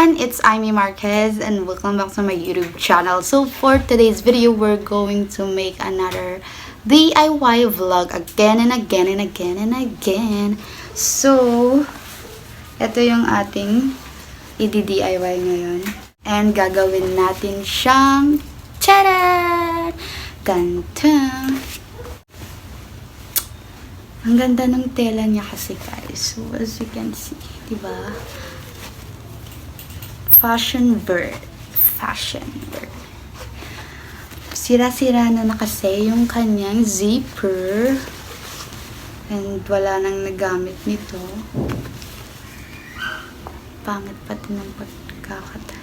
everyone, it's IMEE Marquez and welcome back to my YouTube channel. So for today's video, we're going to make another DIY vlog again and again and again and again. So, ito yung ating i-DIY ngayon. And gagawin natin siyang charan! Gantan! Ang ganda ng tela niya kasi guys. So as you can see, diba? Fashion bird. Sira-sira na kasi yung kanyang zipper. And wala nang nagamit nito. Pangit pati ng pagkakatay.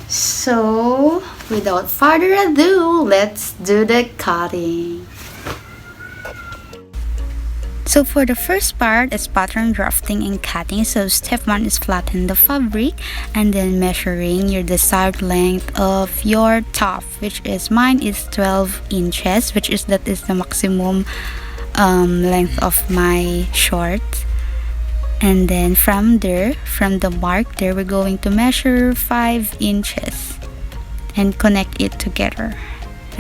So, without further ado, let's do the cutting. So for the first part is pattern drafting and cutting. So step 1 is flatten the fabric and then measuring your desired length of your top, which is mine is 12 inches, which is that is the maximum length of my short. And then from there, from the mark there, we're going to measure 5 inches and connect it together.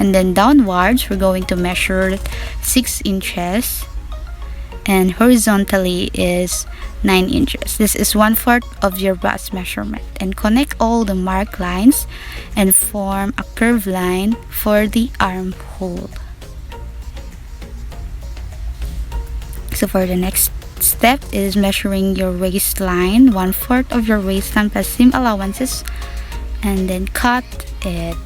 And then downwards, we're going to measure 6 inches. And horizontally is 9 inches. This is 1/4 of your bust measurement. And connect all the mark lines and form a curved line for the armhole. So for the next step is measuring your waistline, 1/4 of your waistline plus seam allowances, and then cut it.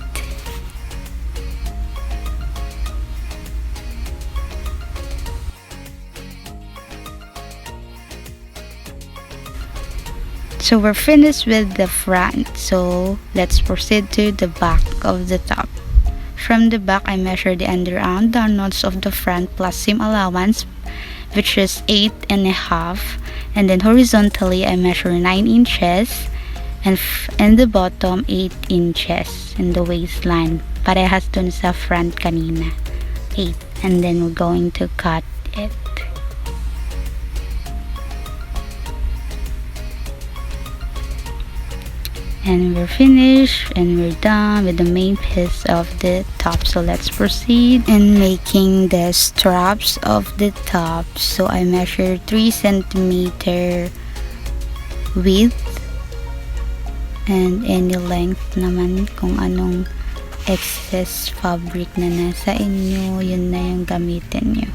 So we're finished with the front, so let's proceed to the back of the top. From the back, I measure the underarm down knots of the front plus seam allowance, which is 8.5, and then horizontally I measure 9 inches, and the bottom 8 inches in the waistline. Parehas dun sa front kanina, 8, and then we're going to cut it. And we're finished and we're done with the main piece of the top. So let's proceed in making the straps of the top. So I measured 3 centimeter width and any length naman kung anong excess fabric na nasa inyo, yun na yung gamitin nyo.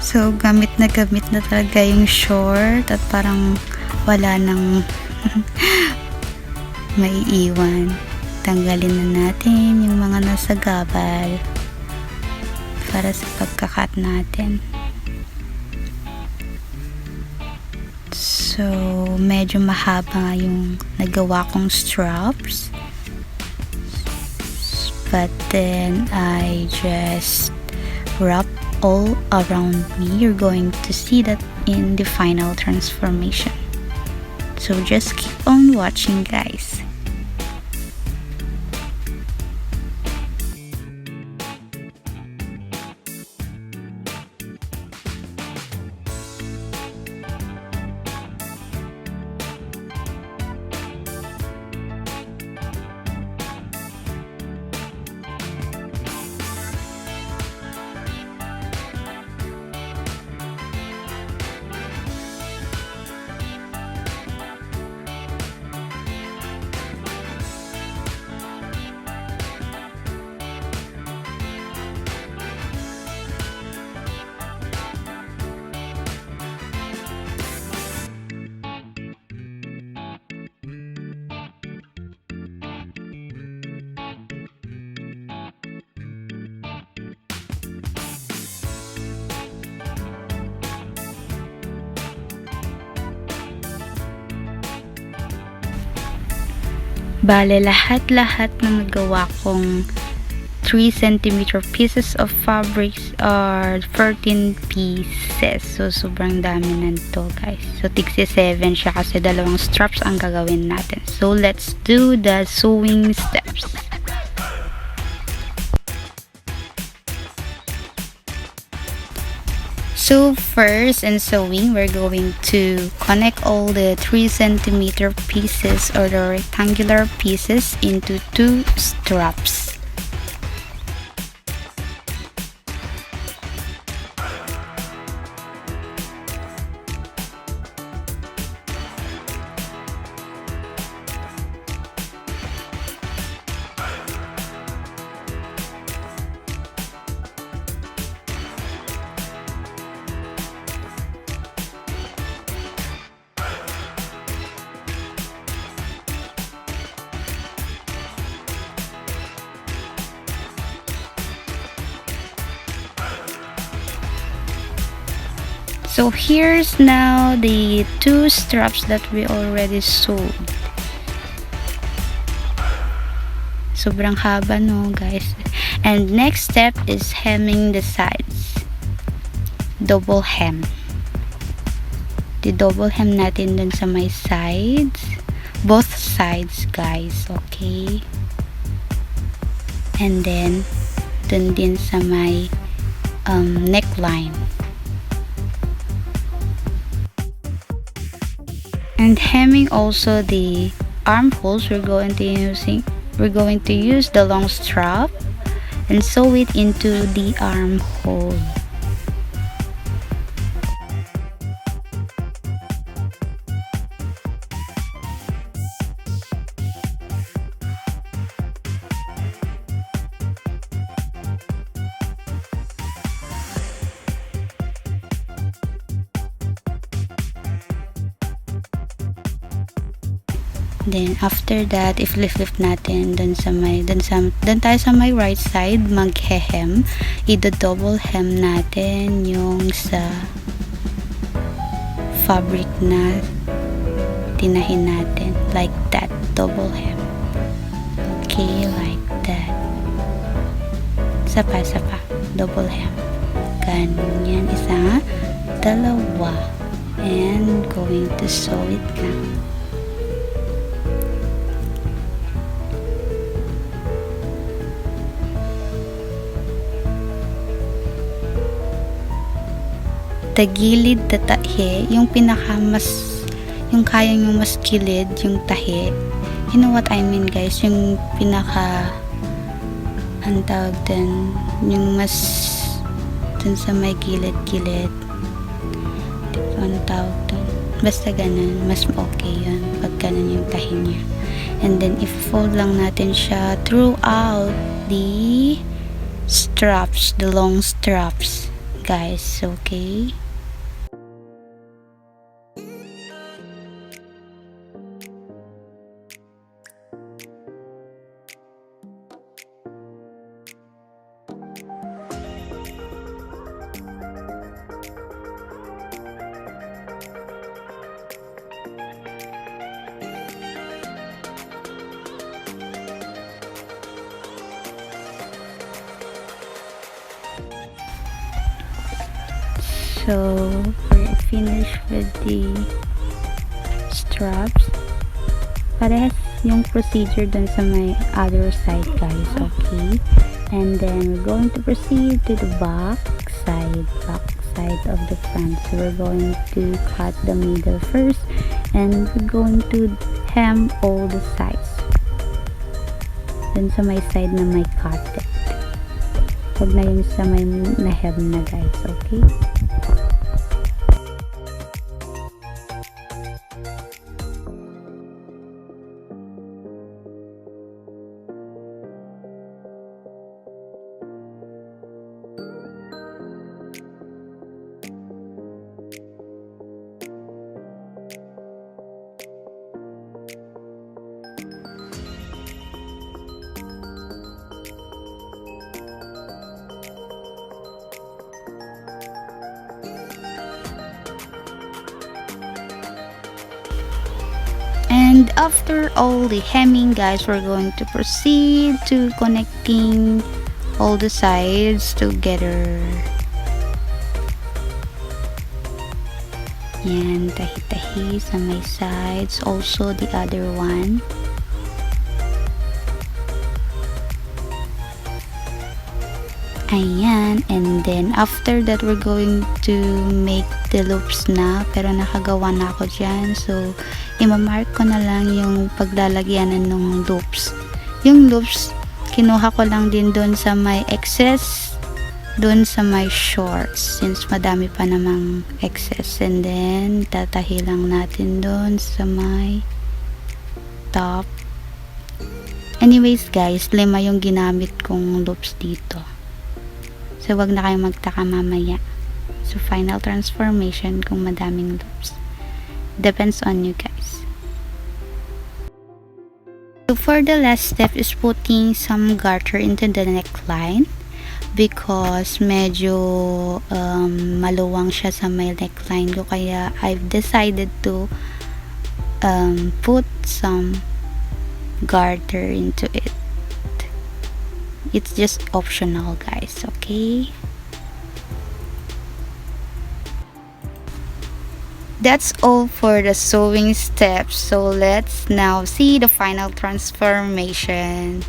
So, gamit na talaga yung short at parang wala nang maiiwan. Tanggalin na natin yung mga nasa gabal para sa pagkakat natin. So, medyo mahaba yung nagawa kong straps. But then, I just wrap all around me. You're going to see that in the final transformation. So just keep on watching, guys. Bale, lahat-lahat na nagawa kong 3 centimeter pieces of fabrics are 13 pieces. So, sobrang dami nanto, guys. So, 67 siya kasi dalawang straps ang gagawin natin. So, let's do the sewing steps. So, first in sewing, we're going to connect all the 3 centimeter pieces or the rectangular pieces into 2 straps. So here's now the 2 straps that we already sewed. Sobrang haba, no, guys? And next step is hemming the sides. Double hem. Di-double hem natin dun sa my sides. Both sides, guys. Okay? And then, dun din sa my neckline. And hemming also the armholes, we're going to use the long strap and sew it into the armhole. Then after that, i-flip natin dun tayo sa may right side, mag-hem. I-double hem natin yung sa fabric na tinahin natin. Like that, double hem. Okay, like that. Sapa, double hem. Ganyan, isa, dalawa. And going to sew it now. Tagilid na tahi, yung kaya nyo mas gilid, yung tahi. You know what I mean, guys? Yung ang tawag din, yung mas dun sa may gilid-gilid. Ang tawag dun. Basta ganun, mas okay yun pag ganun yung tahi niya. And then, i-fold lang natin siya throughout the straps, the long straps, guys. Okay? So, we're finished with the straps. Parehas yung procedure dun sa my other side, guys. Okay? And then, we're going to proceed to the back side of the front. So, we're going to cut the middle first. And we're going to hem all the sides. Dun sa my side na may cut it. Huwag na yung sa may na-hem na, guys. Okay? And after all the hemming, guys, we're going to proceed to connecting all the sides together. Yan, tahi-tahi sa may sides, also the other one. Ayan, and then after that we're going to make the loops na, pero nakagawa na ako dyan, so imamark ko na lang yung paglalagyanan ng loops. Yung loops kinuha ko lang din doon sa may excess, doon sa may shorts, since madami pa namang excess, and then tatahi lang natin doon sa may top. Anyways guys, 5 yung ginamit kong loops dito. So, wag na kayong magtaka mamaya. So, final transformation kung madaming loops. Depends on you guys. So, for the last step is putting some garter into the neckline. Because medyo maluwang siya sa may neckline ko. Kaya, I've decided to put some garter into it. It's just optional guys, okay? That's all for the sewing steps. So let's now see the final transformation.